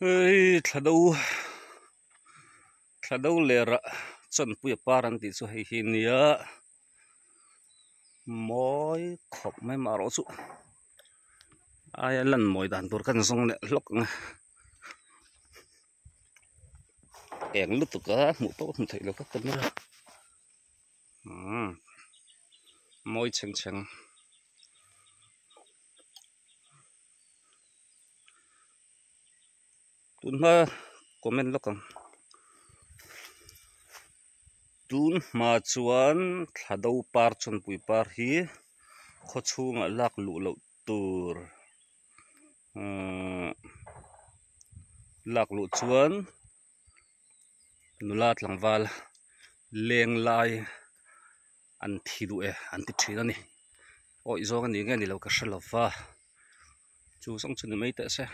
ơi thà đâu lera chân bụi paran tí số hay hin ya mối khóc mấy mà rõ số ai lần mối đàn tôi cần xong lẹ lóc em lúc tụi cá một tốt không thấy được các tên nữa mối chừng chừng tụi nó comment lóc tun ma chuan thadau par chon pui par hi kho chunga lak lu lo tur lak lu chuan nulat langwal leng lai an thi du e an ti thina ni oi zong ani nge ni lo ka hrelowa chu song chuni mai ta se